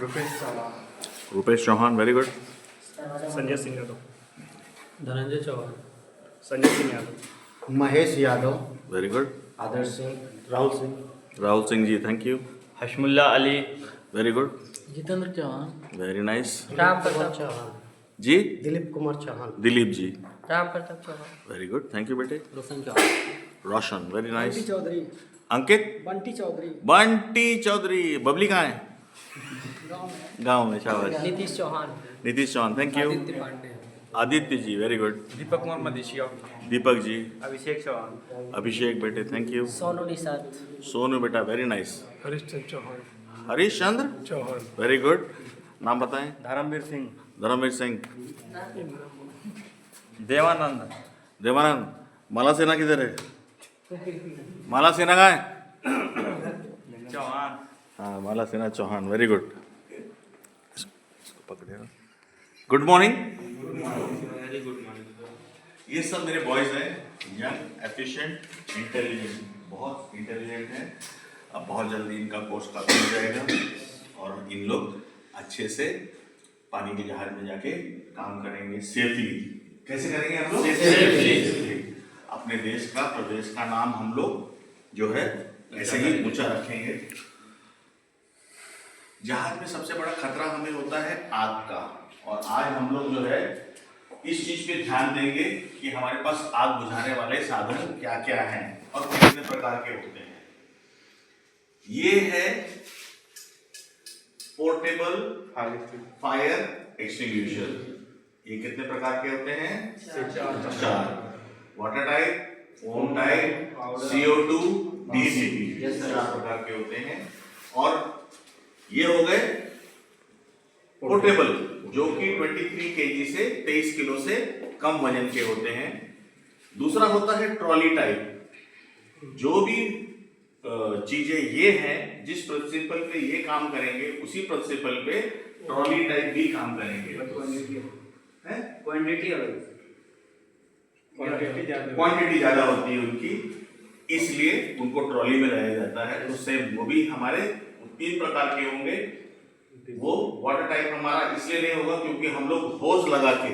Rupesh Chauhan, very good. Sanjay Singh Yadav. Dhananjay Chauhan. Sanjay Singh Yadav. Mahesh Yadav. Very good. Adarsh Singh. Rahul Singh. Rahul Singh ji, thank you. Hashmulla Ali. Very good. Jitendra Chauhan. Very nice. Ram Pratap Chauhan. Ji. Dilip Kumar Chauhan. Dilip ji, Ram Pratap Chauhan. Very good, thank you बेटे. Roshan Chauhan. Roshan, very nice. Chaudhary. Ankit. Bunty Chaudhary. Bunty Chaudhary. Babli कहाँ है? गाँव में. शाबाश. Nitish Chauhan. Nitish Chauhan, thank you. Pandey. Aditya ji, very good. Deepak Mohammad Asia. Deepak ji. Abhishek Chauhan. Abhishek बेटे, थैंक यू. सोनू निषाद. सोनू बेटा, very nice. Harishchandra Chauhan. Harish Chandra, Chauhan. Very good. नाम बताएं. धर्मवीर सिंह. धर्मवीर सिंह. देवानंद. देवानंद. माला सेना किधर है? माला सेना कहाँ है? चौहान. हाँ, माला सेना चौहान, वेरी गुड. इसको पकड़े. Good morning. Very good morning. ये सब मेरे बॉयज हैं, यंग, एफिशिएंट, इंटेलिजेंट, बहुत इंटेलिजेंट हैं. अब बहुत जल्दी इनका कोर्स खत्म हो जाएगा और इन लोग अच्छे से पानी के जहाज में जाके काम करेंगे सेफली. कैसे करेंगे हम लोग? सेफली. अपने देश का, प्रदेश का नाम हम लोग जो है ऐसे ही ऊंचा रखेंगे. जहाज में सबसे बड़ा खतरा हमें होता है आग का, और आज हम लोग जो है इस चीज पे ध्यान देंगे कि हमारे पास आग बुझाने वाले साधन क्या क्या हैं और कितने प्रकार के होते हैं. ये है पोर्टेबल फायर एक्सटिंग्विशर. ये कितने प्रकार के होते हैं? 4. Water type, foam type, CO2, DCP, 4 प्रकार के होते हैं. और ये हो गए पोर्टेबल, जो कि 23 kg से 23 किलो से कम वजन के होते हैं. दूसरा होता है ट्रॉली टाइप. जो भी चीजें ये हैं, जिस प्रिंसिपल पे ये काम करेंगे उसी प्रिंसिपल पे ट्रॉली टाइप भी काम करेंगे. क्वांटिटी ज्यादा होती है उनकी, इसलिए उनको ट्रॉली में लाया जाता है. तो सेम वो भी हमारे 3 प्रकार के होंगे. वो वाटर टाइप हमारा इसलिए नहीं होगा क्योंकि हम लोग होज लगा के,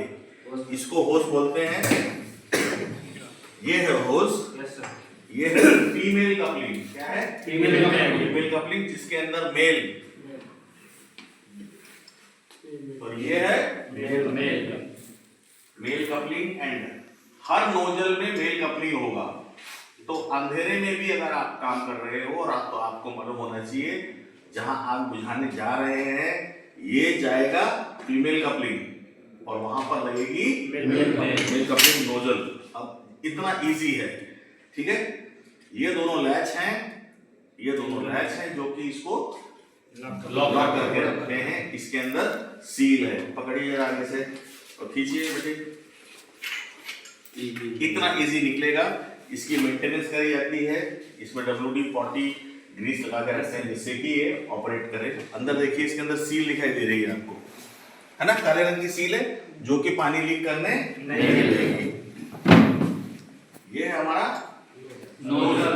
इसको होज बोलते हैं. ये है होज. ये है फीमेल कपलिंग. क्या है? फीमेल कपलिंग, जिसके अंदर मेल. और ये है mail coupling. And her nozzle में मेल कपलिंग होगा. तो अंधेरे में भी अगर आप काम कर रहे हो और तो आपको मालूम होना चाहिए जहां आग बुझाने जा रहे हैं ये जाएगा फीमेल कपलिंग और वहां पर लगेगी मेल कपलिंग नोजल. अब इतना इजी है, ठीक है. ये दोनों लैच हैं, ये दोनों लैच हैं जो कि इसको लॉक करके रखते हैं. इसके अंदर सील है. पकड़िए जरा आगे से और खींचिए बेटे. इतना इजी निकलेगा. इसकी मेंटेनेंस करी जाती है. इसमें WD-40 ग्रीस लगा के रखते हैं जिससे कि ये ऑपरेट करे. अंदर देखिए, इसके अंदर सील दिखाई दे रही है आपको, है ना? काले रंग की सील है जो कि पानी लीक करने नहीं देगी. ये है हमारा नोजल.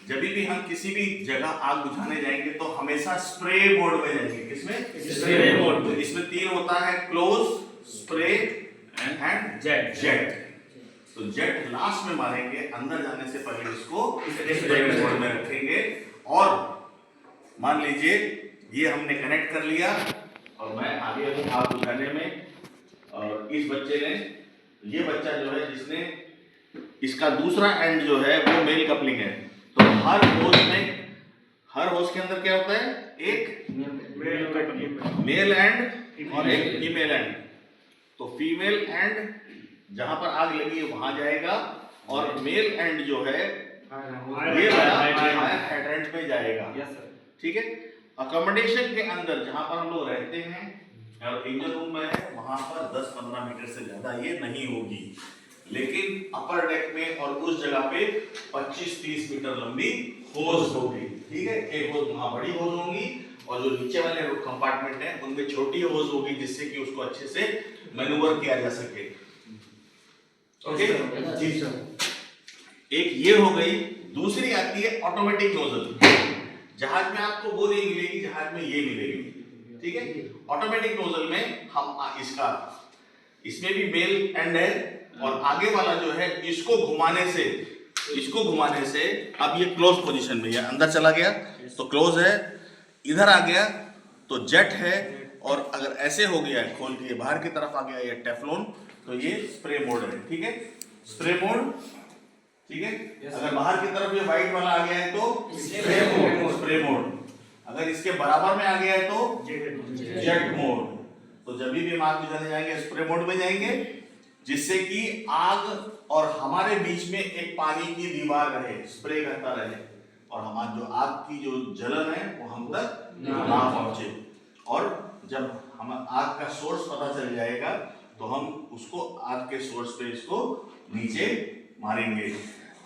जब भी हम किसी भी जगह आग बुझाने जाएंगे तो हमेशा स्प्रे मोड में जाएंगे. किसमें? Spray mode. तो इसमें 3 होता है, क्लोज, स्प्रे एंड जेट. तो जेट लास्ट में मारेंगे. अंदर जाने से पहले इसको स्प्रे मोड में रखेंगे. और मान लीजिए ये हमने कनेक्ट कर लिया और मैं आगे हूं आग बुझाने में. और इस बच्चे ने, ये बच्चा जो है जिसने इसका दूसरा एंड जो है वो मेल कपलिंग है. तो हर होज के अंदर क्या होता है? एक मेल एंड और एक फीमेल एंड. तो फीमेल एंड जहां पर आग लगी है वहां जाएगा और मेल एंड जो है ये फायर हाइड्रेंट में जाएगा. ठीक है. अकोमोडेशन के अंदर जहां पर हम लोग रहते हैं और इंजन रूम में है वहां पर 10-15 मीटर से ज्यादा ये नहीं होगी. लेकिन अपर डेक में और उस जगह पे 25-30 मीटर लंबी होज होगी. ठीक है. एक होज वहां बड़ी होज होगी और जो नीचे वाले कंपार्टमेंट हैं उनमें छोटी होज होगी जिससे कि उसको अच्छे से मैन्यूवर किया जा सके. ओके जी सर. एक ये हो गई. दूसरी आती है ऑटोमेटिक नोजल. जहाज में आपको वो नहीं मिलेगी, जहाज में ये मिलेगी, ठीक है। ऑटोमेटिक नोजल में हम इसमें भी मेल एंड है, और आगे वाला जो है इसको घुमाने से अब ये क्लोज पोजीशन में, ये अंदर चला गया तो क्लोज है, इधर आ गया तो जेट है, और अगर ऐसे हो गया है खोल के बाहर की तरफ आ गया ये टेफ्लॉन, तो ये स्प्रे मोड है, ठीक है। स्प्रे मोड, ठीक है। अगर बाहर की तरफ ये व्हाइट वाला आ गया है तो स्प्रे मोड, अगर इसके बराबर में आ गया है तो जेट मोड। तो जब भी हम आग बुझाने जाएंगे स्प्रे मोड में जाएंगे, जिससे कि आग और हमारे बीच में एक पानी की दीवार रहे, स्प्रे करता रहे, और हमारी जो आग की जो जलन है वो हम तक ना पहुंचे। और जब हम आग का सोर्स पता चल जाएगा तो हम उसको आग के सोर्स पे इसको नीचे मारेंगे।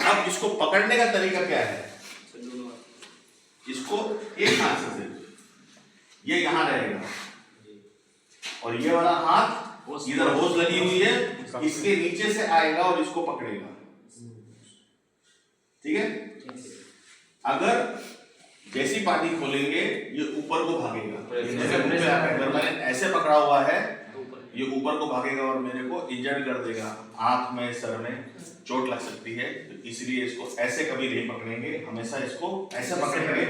अब इसको पकड़ने का तरीका क्या है? इसको एक हाथ से सिर्फ ये यहां रहेगा, और ये वाला हाथ इधर होज लगी हुई है, इसके नीचे से आएगा और इसको पकड़ेगा, ठीक है। अगर जैसी पानी खोलेंगे ये ऊपर को भागेगा, अगर मैंने ऐसे पकड़ा हुआ है ये ऊपर को भागेगा और मेरे को इंजर्ड कर देगा, आंख में सर में चोट लग सकती है। तो इसलिए इसको ऐसे कभी नहीं पकड़ेंगे, हमेशा इसको ऐसे पकड़ेंगे,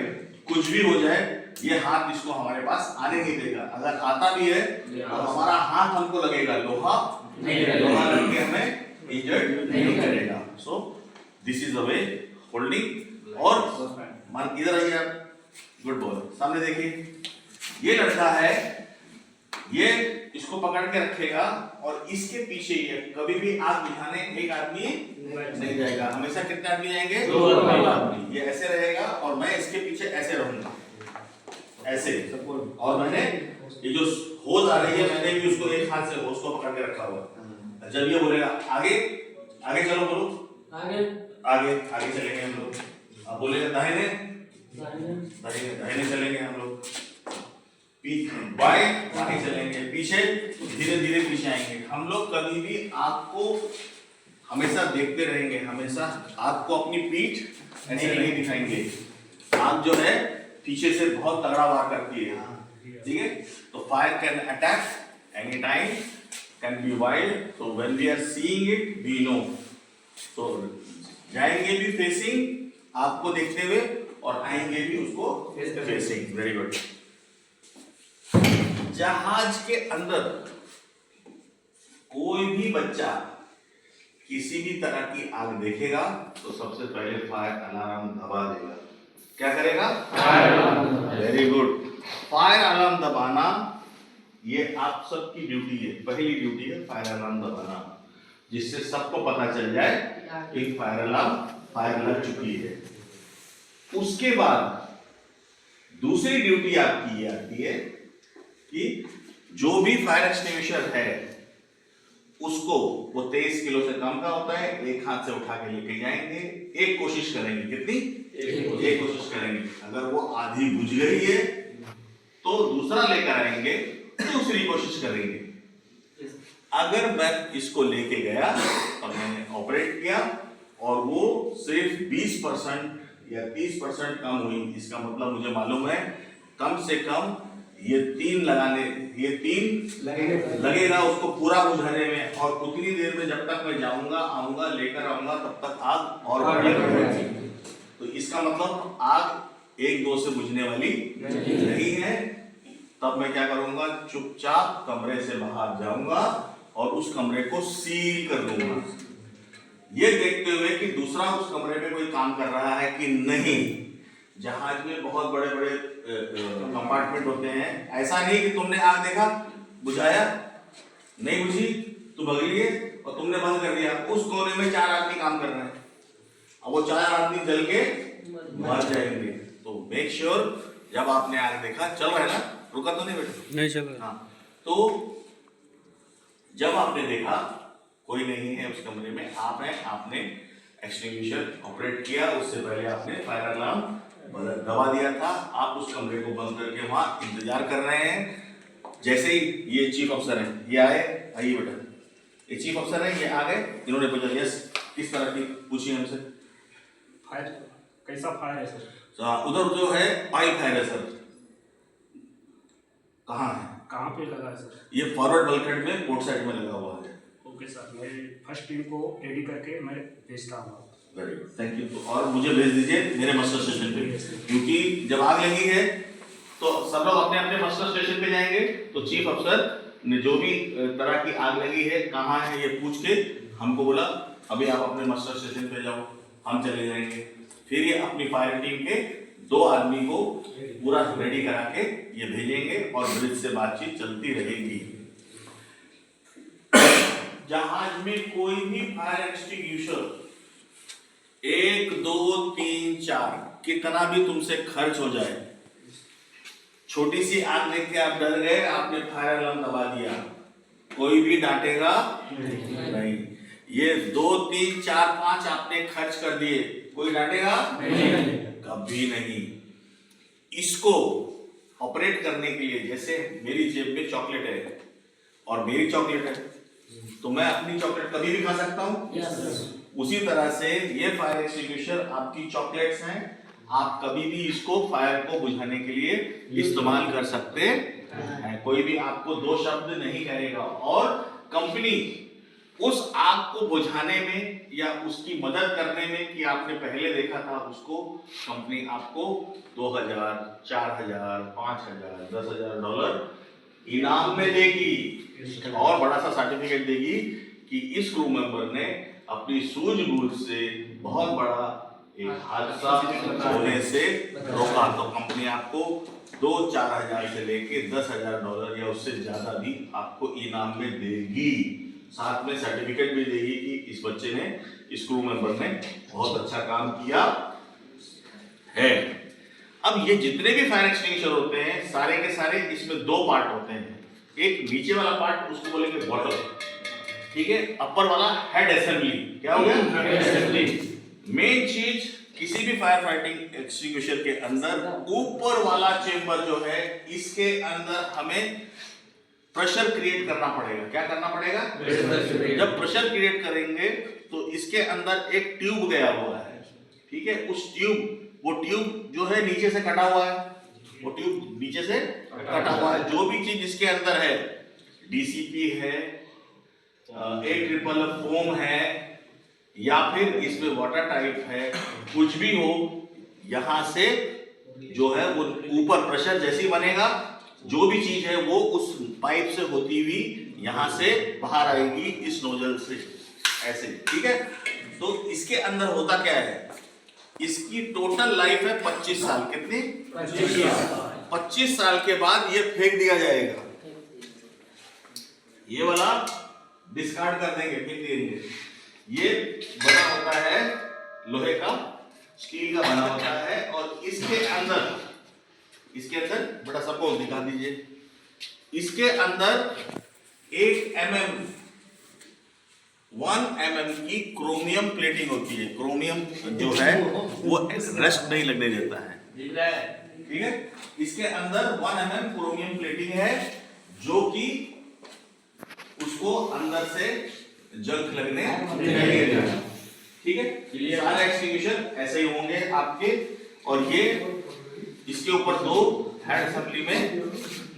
कुछ भी हो जाए ये हाथ इसको हमारे पास आने नहीं देगा। अगर आता भी है तो हमारा हाथ हमको लगेगा, लोहा लग के हमें इंजर्ड नहीं करेगा। So this is the way holding. और मान इधर आइए आप, गुड बॉय, सामने देखिए, ये लड़का है, ये इसको पकड़ के रखेगा और इसके पीछे ये कभी भी आग बुझाने एक आदमी नहीं जाएगा, हमेशा कितने आदमी जाएंगे? 2 आदमी। ये ऐसे रहेगा और मैं इसके पीछे ऐसे रहूंगा, ऐसे, और मैंने ये जो होज आ रही है मैंने भी उसको एक हाथ से होज को पकड़ के रखा हुआ। जब ये बोलेगा आगे आगे चलो, बोलो आगे आगे आगे चलेंगे हम लोग, अब बोलेगा दाहिने दाहिने दाहिने चलेंगे हम लोग, बाएं आगे चलेंगे, पीछे धीरे धीरे पीछे आएंगे। हम लोग कभी भी आग को हमेशा देखते रहेंगे, हमेशा आग को अपनी पीठ ऐसे नहीं दिखाएंगे। आग जो है पीछे से बहुत तगड़ा वार करती है, ठीक है। तो fire can attack any time, can be wild, so when we are seeing it we know. तो जाएंगे भी फेसिंग आग को देखते हुए और आएंगे भी उसको फेसिंग। Very good. जहाज के अंदर कोई भी बच्चा किसी भी तरह की आग देखेगा तो सबसे पहले फायर अलार्म दबा देगा। क्या करेगा? Fire alarm. Very good. Fire alarm दबाना ये आप सबकी ड्यूटी है, पहली ड्यूटी है फायर अलार्म दबाना, जिससे सबको पता चल जाए कि फायर लग चुकी है। उसके बाद दूसरी ड्यूटी आपकी ये आती है कि जो भी फायर एक्सटिंग्विशर है उसको, वो 23 किलो से कम का होता है, एक हाथ से उठा के लेके जाएंगे, एक कोशिश करेंगे। कितनी? एक कोशिश करेंगे। अगर वो आधी बुझ गई है तो दूसरा लेकर आएंगे, दूसरी कोशिश करेंगे। अगर मैं इसको लेके गया और मैंने ऑपरेट किया और वो सिर्फ 20% या 30% कम हुई, इसका मतलब मुझे मालूम है कम से कम ये 3 लगेगा उसको पूरा बुझाने में, और उतनी देर में जब तक मैं जाऊंगा आऊंगा लेकर आऊंगा तब तक आग और बढ़ेगी। तो इसका मतलब आग 1-2 से बुझने वाली नहीं है। तब मैं क्या करूंगा? चुपचाप कमरे से बाहर जाऊंगा और उस कमरे को सील कर दूंगा, ये देखते हुए कि दूसरा उस कमरे में कोई काम कर रहा है कि नहीं। जहाज में बहुत बड़े बड़े कंपार्टमेंट होते हैं, ऐसा नहीं कि तुमने आग देखा बुझाया, नहीं बुझी तो भग लिए और तुमने बंद कर दिया। उस कोने में 4 आदमी काम कर रहे हैं, अब वो 4 आदमी जल के मर जाएंगे। तो मेक श्योर जब आपने आग देखा, चल रहा है ना, रुका तो नहीं बेटा? नहीं चल रहा। हाँ, तो जब आपने देखा कोई नहीं है उस कमरे में, आपने एक्सटिंग्विशर ऑपरेट किया, उससे पहले आपने फायर अलार्म दबा दिया था, आप उस कमरे को बंद करके वहां इंतजार कर रहे हैं। जैसे ही ये चीफ अफसर है, ये आइए बेटा, ये चीफ अफसर है, ये आ गए, इन्होंने पूछा यस किस तरह की पूछी हमसे? फायर कैसा फायर है सर? उधर जो है पाइप है सर, कहाँ है? कहाँ पे लगा है सर? ये फॉरवर्ड बल्कहेड में पोर्ट साइड में लगा हुआ है। ओके सर, मैं फर्स्ट टीम को रेडी करके मैं भेजता हूँ। Very good, thank you. तो और मुझे भेज दीजिए मेरे मास्टर स्टेशन पे, क्योंकि जब आग लगी है तो सब लोग अपने अपने मास्टर स्टेशन पे जाएंगे, तो चीफ अफसर ने जो भी तरह की आग लगी है कहाँ है ये पूछ के हमको बोला अभी आप अपने मास्टर स्टेशन पे जाओ, हम चले जाएंगे। फिर ये अपनी फायर टीम के 2 आदमी को पूरा रेडी करा के ये भेजेंगे और ब्रिज से बातचीत चलती रहेगी। जहाज में कोई भी फायर एक्सटिंग्विशर 1 2 3 4 कितना भी तुमसे खर्च हो जाए, छोटी सी आग देख के आप डर गए, आपने फायर अलार्म दबा दिया, कोई भी डांटेगा नहीं। ये 2 3 4 5 आपने खर्च कर दिए, कोई डांटेगा नहीं, कभी नहीं। इसको ऑपरेट करने के लिए, जैसे मेरी जेब में चॉकलेट है और मेरी चॉकलेट है, तो मैं अपनी चॉकलेट कभी भी खा सकता हूँ। उसी तरह से ये फायर एक्सटिंग्विशर आपकी चॉकलेट्स हैं, आप कभी भी इसको फायर को बुझाने के लिए इस्तेमाल कर सकते हैं। कोई भी आपको 2 शब्द नहीं करेगा। और कंपनी उस आग को बुझाने में या उसकी मदद करने में, कि आपने पहले देखा था उसको, कंपनी आपको $2000, $4000, $5000, $10,000 इनाम में देगी और बड़ा सा सर्टिफिकेट देगी कि इस क्रू मेंबर ने अपनी सूझबूझ से बहुत बड़ा एक हादसा होने से रोका। तो कंपनी आपको 2-4 हजार से लेके $10,000 या उससे ज्यादा भी आपको इनाम में देगी। साथ में सर्टिफिकेट भी देगी कि इस बच्चे ने, इस क्रू मेंबर ने बहुत अच्छा काम किया है। अब ये जितने भी फायर एक्सटिंग्विशर होते हैं सारे के सारे, इसमें 2 पार्ट होते हैं। एक नीचे वाला पार्ट उसको बोलेंगे बॉटम, ठीक है। अपर वाला हेड असेंबली। क्या हो गया? Head assembly. मेन चीज किसी भी फायर फाइटिंग एक्सटिंग्विशर के अंदर ऊपर वाला चेंबर जो है, इसके अंदर हमें प्रेशर क्रिएट करना पड़ेगा। क्या करना पड़ेगा? जब प्रेशर क्रिएट करेंगे तो इसके अंदर एक ट्यूब गया हुआ है, ठीक है। उस वो ट्यूब जो है नीचे से कटा हुआ है, वो ट्यूब नीचे से कटा हुआ है। जो भी चीज इसके अंदर है, डीसीपी है, A-ट्रिपल फोम है, या फिर इसमें वाटर टाइप है, कुछ भी हो, यहां से जो है वो ऊपर प्रेशर जैसे बनेगा, जो भी चीज है वो उस पाइप से होती हुई यहां से बाहर आएगी, इस नोजल से ऐसे, ठीक है। तो इसके अंदर होता क्या है, इसकी टोटल लाइफ है 25 साल। कितनी? 25 साल के बाद ये फेंक दिया जाएगा। ये वाला डिस्कार्ड कर देंगे, फेंक देंगे। ये बना होता है लोहे का, स्टील का बना होता है, और इसके अंदर बड़ा सपोज दिखा दीजिए, इसके अंदर 1 mm की क्रोमियम प्लेटिंग होती है। क्रोमियम जो है वो रस्ट नहीं लगने देता है, ठीक है। इसके अंदर 1 mm क्रोमियम प्लेटिंग है, जो कि उसको अंदर से जंग लगने नहीं देगा, ठीक है। सारे एक्सटिंग्विशर ऐसे ही होंगे आपके। और ये इसके ऊपर 2 हेड असेंबली में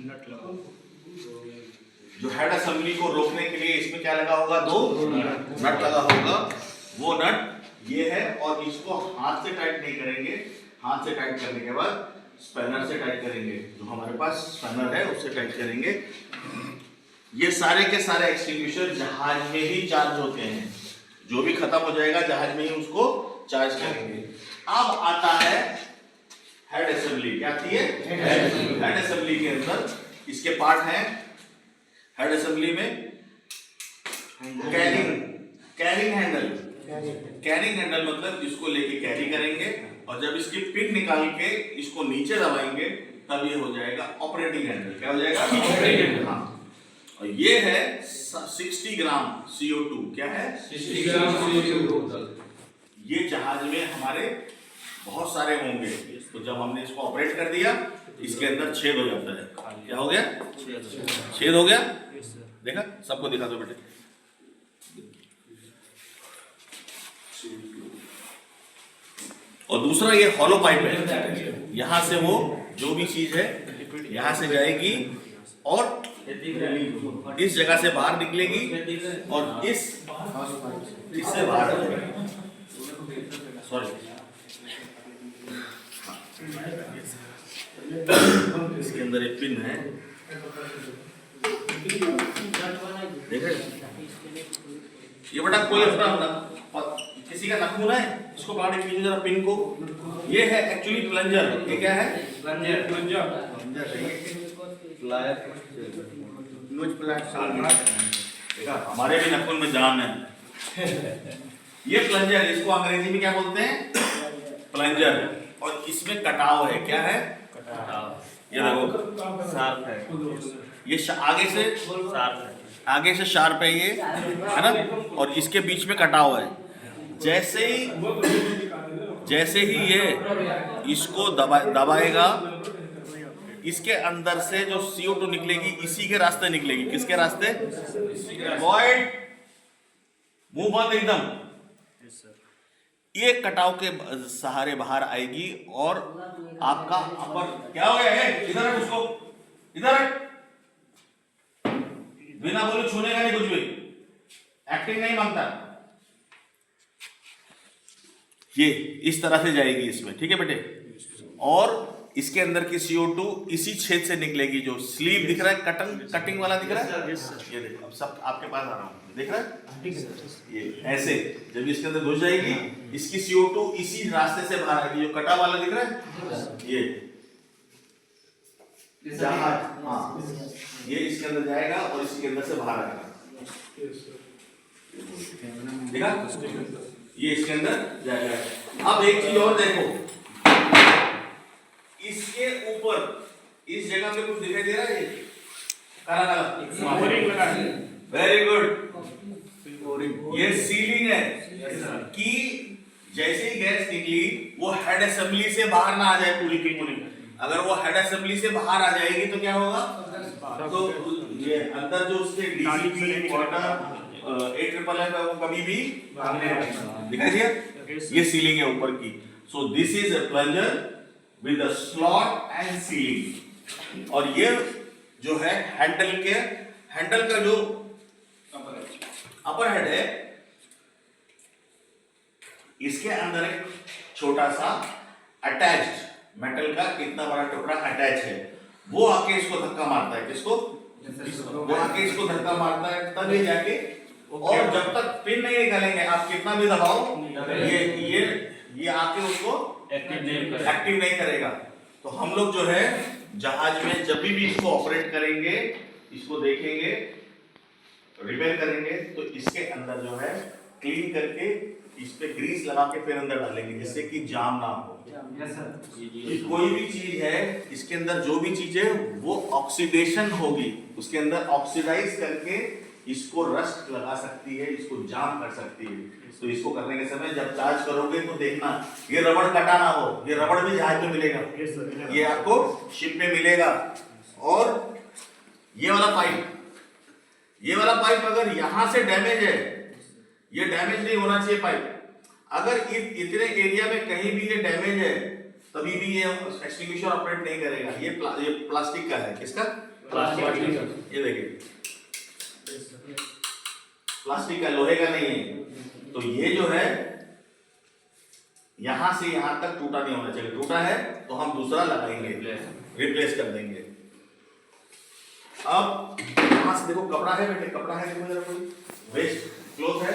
नट लगा, जो हेड असेंबली को रोकने के लिए इसमें क्या लगा होगा, 2 नट लगा होगा। वो नट ये है, और इसको हाथ से टाइट नहीं करेंगे। हाथ से टाइट करने के बाद स्पैनर से टाइट करेंगे, जो हमारे पास स्पैनर है उससे टाइट करेंगे। ये सारे के सारे एक्सटिंग्विशर जहाज में ही चार्ज होते हैं, जो भी खत्म हो जाएगा जहाज में ही उसको चार्ज करेंगे। अब आता है हेड असेंबली। क्या आती है? हेड असेंबली के अंदर इसके पार्ट हैं। हेड असेंबली में कैरिंग हैंडल मतलब इसको लेके कैरी करेंगे, और जब इसकी पिन निकाल के इसको नीचे दबाएंगे तब ये हो जाएगा ऑपरेटिंग हैंडल। क्या हो जाएगा? ऑपरेटिंग। हाँ। और ये है 60 ग्राम CO2। क्या है? 60 ग्राम CO2। ये जहाज में हमारे बहुत सारे होंगे, तो जब हमने इसको ऑपरेट कर दिया, इसके अंदर छेद हो जाता है। क्या हो गया? छेद हो गया। देखा? सबको दिखा दो बेटे। और दूसरा ये हॉलो पाइप है, यहाँ से वो जो भी चीज है यहाँ से जाएगी और इस जगह से बाहर निकलेगी और इससे बाहर सॉरी इसके अंदर एक पिन है, देख रहे ये बड़ा कोई अपना किसी का नखून है, इसको बाहर निकालिए जरा पिन को। ये है एक्चुअली प्लंजर। ये क्या है? प्लंजर हमारे भी नखून में जान है। ये प्लंजर, इसको अंग्रेजी में क्या बोलते हैं? प्लंजर। और इसमें कटाव है, क्या है? कटाव। ये देखो शार्प है, ये आगे से शार्प है, आगे से शार्प है ये, है ना? और इसके बीच में कटाव है। जैसे ही ये इसको दबाएगा, इसके अंदर से जो CO2 निकलेगी इसी के रास्ते निकलेगी। किसके रास्ते? वॉइड मुंह बंद एकदम। ये कटाव के सहारे बाहर आएगी और आपका अपर क्या हो गया है? इधर उसको इधर बिना बोले छूने का नहीं, कुछ भी एक्टिंग नहीं मांगता। ये इस तरह से जाएगी इसमें, ठीक है बेटे? और इसके अंदर की CO2 इसी छेद से निकलेगी। जो स्लीव दिख रहा है, कटिंग वाला दिख रहा है, ये देखो। अब सब आपके पास आ रहा हूं, देख रहा है? ये ऐसे जब इसके अंदर घुस जाएगी, इसकी CO2 इसी रास्ते से बाहर आएगी। जो कटा वाला दिख रहा है, ये जहाज, हाँ, ये इसके अंदर जाएगा और इसी के अंदर से बाहर आएगा। देखा? ये इसके अंदर जाएगा। अब एक चीज और देखो, इसके ऊपर इस जगह पे कुछ दिखाई दे रहा है? ये काला काला, वेरी गुड। ये सीलिंग है कि जैसे ही गैस निकली वो हेड असेंबली से बाहर ना आ जाए पूरी की पूरी। अगर वो हेड असेंबली से बाहर आ जाएगी तो क्या होगा? तो ये अंदर जो उसके डीसीपी वाटर 8FFF है वो कभी भी दिखाई दिया? ये सीलिंग है ऊपर की। So this is a plunger with a slot and ceiling. और ये जो है हैंडल का जो अपर हेड है, इसके अंदर एक छोटा सा अटैच्ड मेटल का इतना बड़ा टुकड़ा अटैच है। वो आके इसको धक्का मारता है। किसको? वो आके इसको धक्का मारता है, तब ये जाके, और जब तक पिन नहीं निकालेंगे आप कितना भी दबाओ, ये आके उसको एक्टिव नहीं करेगा। तो हम लोग जो है जहाज में जब भी इसको ऑपरेट करेंगे, इसको देखेंगे, रिपेयर करेंगे, तो इसके अंदर जो है क्लीन करके इस पे ग्रीस लगा के फिर अंदर डालेंगे, जिससे कि जाम ना हो। कोई भी चीज है इसके अंदर, जो भी चीज है वो ऑक्सीडेशन होगी, उसके अंदर ऑक्सीडाइज करके इसको रस्ट लगा सकती है, इसको जाम कर सकती है। तो इसको करने के समय जब चार्ज करोगे तो देखना ये रबड़ कटा ना हो। ये रबड़ भी जहाज में मिलेगा, ये आपको शिप में मिलेगा। और ये वाला पाइप अगर यहां से डैमेज है, ये डैमेज नहीं होना चाहिए पाइप। अगर इतने एरिया में कहीं भी ये डैमेज है, तभी भी ये एक्सटिंग्विशर ऑपरेट नहीं करेगा। ये प्लास्टिक का है। किसका? प्लास्टिक। ये देखिए प्लास्टिक का, लोहे का नहीं है। तो ये जो है यहां से यहां तक टूटा नहीं होना चाहिए। टूटा है तो हम दूसरा लगाएंगे, रिप्लेस कर देंगे। अब यहां से देखो कपड़ा है बेटे, कपड़ा है, देखो जरा कोई वेस्ट क्लॉथ है।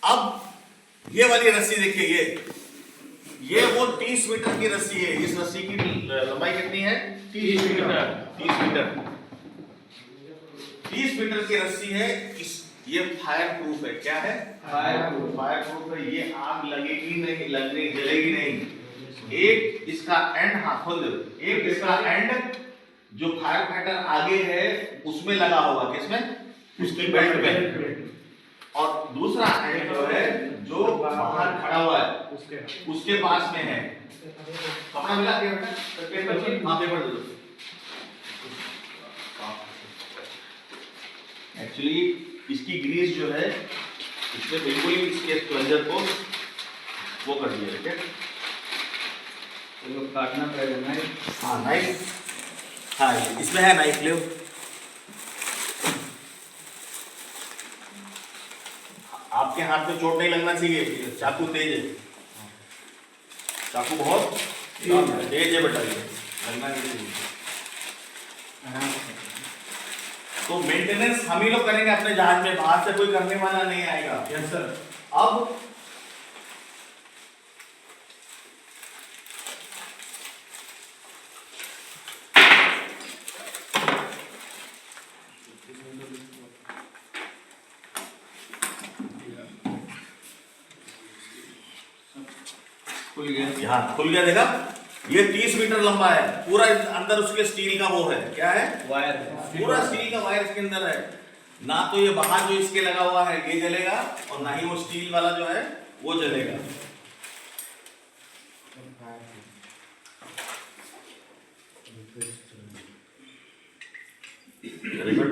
अब ये वाली रस्सी देखिए, ये वो 30 मीटर की रस्सी है। इस रस्सी की लंबाई कितनी है? 30 मीटर। 30 मीटर की रस्सी है। ये फायर प्रूफ है। क्या है? फायर प्रूफ है। ये आग लगेगी नहीं, जलेगी नहीं। एक इसका एंड, हाँ खुद, एक इसका एंड जो फायर फाइटर आगे है उसमें लगा होगा। किसमें? उसकी बेल्ट पे। और दूसरा एंड जो है जो बाहर खड़ा हुआ है उसके पास में है। कपड़ा मिला के पेपर दे दो। एक्चुअली इसकी ग्रीस जो है इसमें बिल्कुल ही इसके प्लंजर को वो कर दिया, ठीक है। तो काटना पड़ेगा नाइफ। हाँ नाइफ, हाँ इसमें है नाइफ, ले आपके हाथ में चोट नहीं लगना चाहिए, चाकू तेज है, चाकू बहुत तेज है बेटा, ये लगना नहीं चाहिए। तो मेंटेनेंस हम ही लोग करेंगे अपने जहाज में, बाहर से कोई करने वाला नहीं आएगा। Yes sir. अब खुल गया। यहाँ खुल गया, देखा, ये 30 मीटर लंबा है पूरा, अंदर उसके स्टील का वो है, क्या है, वायर। पूरा स्टील का वायर इसके अंदर है। ना तो ये बाहर जो इसके लगा हुआ है ये जलेगा, और ना ही वो स्टील वाला जो है वो जलेगा। Very good.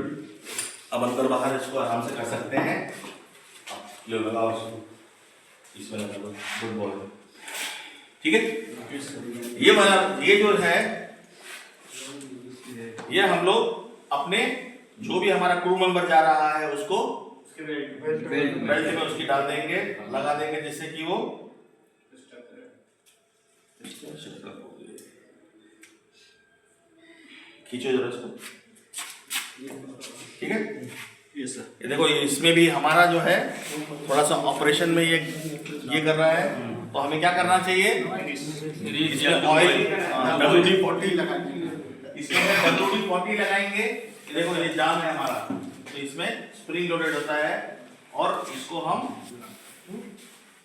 अब अंदर बाहर इसको आराम से कर सकते हैं। ले लगाओ इसको, इसमें लगा दो, गुड बॉय, ठीक है। ये वाला, ये जो है, ये हम लोग अपने जो भी हमारा क्रू मेंबर जा रहा है उसको बेल्ट में उसकी डाल देंगे, लगा देंगे, जिससे कि वो खींचो जरा इसको, ठीक है। ये देखो, इसमें भी हमारा जो है थोड़ा सा ऑपरेशन में ये कर रहा है, तो हमें क्या करना चाहिए, इसमें ऑयल WD-40 लगाएंगे, इसमें WD-40 लगाएंगे। देखो ये जाम है हमारा, तो इसमें स्प्रिंग लोडेड होता है, और इसको हम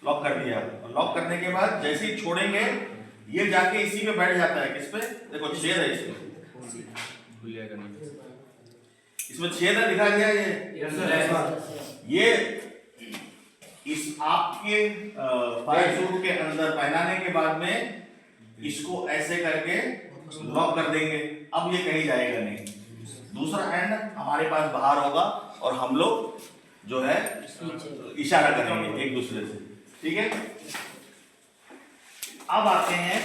लॉक कर दिया। लॉक करने के बाद जैसे ही छोड़ेंगे ये जाके इसी में बैठ जाता है, किस पे, देखो छेद है इसमें, इसमें छेद है, दिखा गया ये इस आपके फायर सूट के अंदर पहनाने के बाद में इसको ऐसे करके लॉक कर देंगे। अब ये कहीं जाएगा नहीं, दूसरा एंड हमारे पास बाहर होगा, और हम लोग जो है इशारा करेंगे एक दूसरे से, ठीक है। अब आते हैं,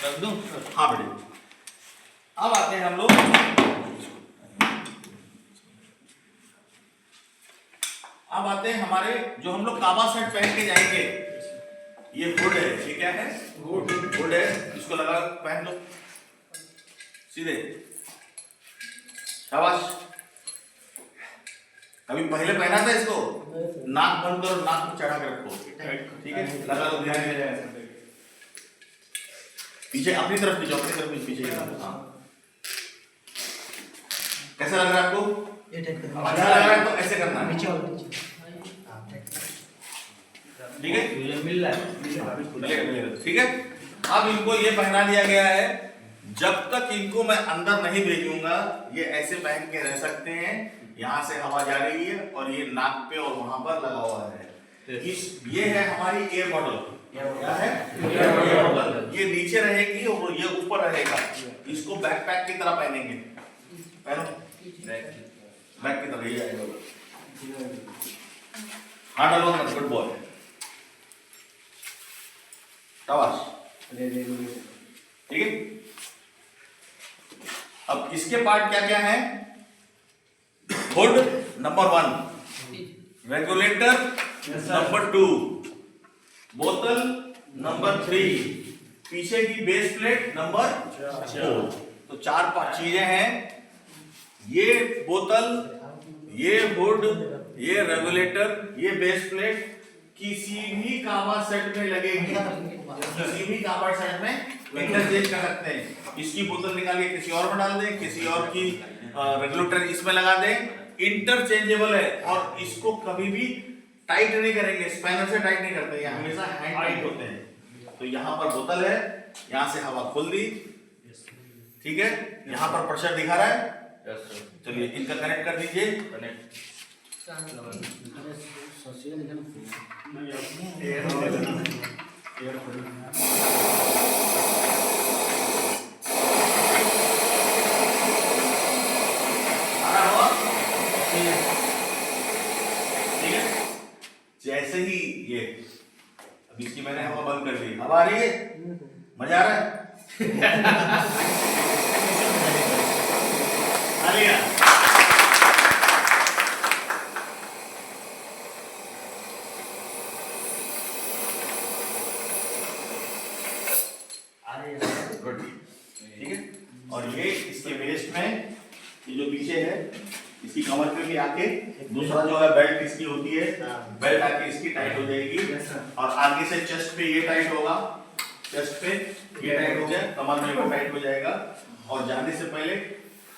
रख दूं, हाँ बेटे, अब आते हैं हम लोग, अब आते हैं हमारे जो हम लोग काबा सेट पहन के जाएंगे। ये हुड है, ये क्या है, हुड है, इसको लगा पहन लो सीधे, शाबाश। कभी पहले पहना था इसको, नाक बंद करो, नाक को चढ़ा के रखो, ठीक है, लगा लो, ध्यान में जाए, पीछे अपनी तरफ पीछे, अपनी तरफ पीछे, हाँ। कैसा लग रहा है आपको, अच्छा लग रहा है तो ऐसे करना है, ठीक है, मिलेगा, ठीक है। अब इनको ये पहना दिया गया है, जब तक इनको मैं अंदर नहीं भेजूंगा ये ऐसे पहन के रह सकते हैं। यहाँ से हवा जा रही है और ये नाक पे और वहां पर लगा हुआ है। ये है हमारी एयर बॉटल, क्या है, एयर बॉटल। ये नीचे रहेगी और ये ऊपर रहेगा। इसको बैकपैक की तरह पहनेंगे, पहनो, बैक की तरह, ये आएगा, हाँ डालो, गुड बॉय, शाबाश, ठीक है। अब इसके पार्ट क्या क्या है, हुड नंबर 1, रेगुलेटर नंबर 2, बोतल नंबर 3, पीछे की बेस प्लेट नंबर 4। तो 4 चीजें हैं, ये बोतल, ये हुड, ये रेगुलेटर, ये बेस प्लेट किसी भी काबा सेट में लगेगी, किसी भी काबा सेट में इंटरचेंज कर सकते हैं। इसकी बोतल निकाल के किसी और में डाल दें, किसी और की रेगुलेटर इसमें लगा दें, इंटरचेंजेबल है। और इसको कभी भी टाइट नहीं करेंगे, स्पैनर से टाइट नहीं करते, ये हमेशा हैंड टाइट होते हैं। तो यहाँ पर बोतल है, यहाँ से हवा खोल दी, ठीक है, यहाँ पर प्रेशर दिखा रहा है, चलिए इनका कनेक्ट कर दीजिए, कनेक्ट, जैसे ही ये, अब इसकी मैं आलिया गुड, ठीक है। और ये इसके वेस्ट में ये जो पीछे है इसकी कमर पे भी आके दूसरा जो है बेल्ट इसकी होती है, बेल्ट आके इसकी टाइट हो जाएगी और आगे से चेस्ट पे ये टाइट होगा, चेस्ट पे ये टाइट हो गया, कमर में भी टाइट हो जाएगा। और जाने से पहले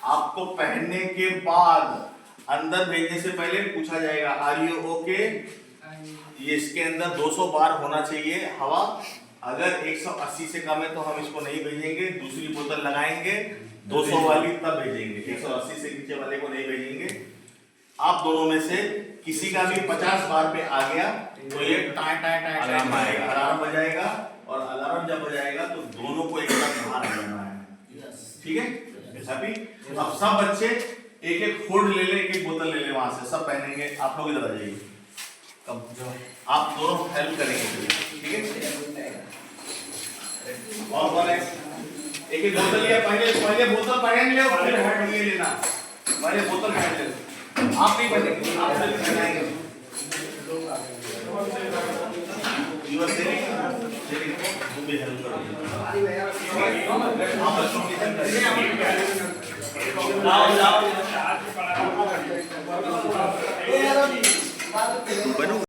आपको पहनने के बाद अंदर भेजने से पहले पूछा जाएगा आर यू ओके। ये इसके अंदर 200 बार होना चाहिए हवा, अगर 180 से कम है तो हम इसको नहीं भेजेंगे, दूसरी बोतल लगाएंगे 200 वाली तब भेजेंगे, 180 से नीचे वाले को नहीं भेजेंगे। आप दोनों में से किसी का भी 50 बार पे आ गया तो ये टाइ टाइ टाइ अलार्म आएगा, अलार्म बजाएगा और अलार्म जब बजाएगा तो दोनों को एक साथ बाहर आ जाना है, ठीक है। हैप्पी? अब सब बच्चे एक एक हुड ले ले, एक एक बोतल ले ले, वहां से सब पहनेंगे। आप लोग इधर आ जाइए, आप दोनों हेल्प करेंगे, ठीक है। और कौन है? एक एक बोतल लिया, पहले बोतल पहन ले और फिर हेड ये लेना, पहले बोतल पहन ले। आप नहीं पहनेंगे, आप सिर्फ पहनाएंगे। यूर सेविंग तुम भी हेल्प करो, आप बच्चों की हेल्प करें। लाओ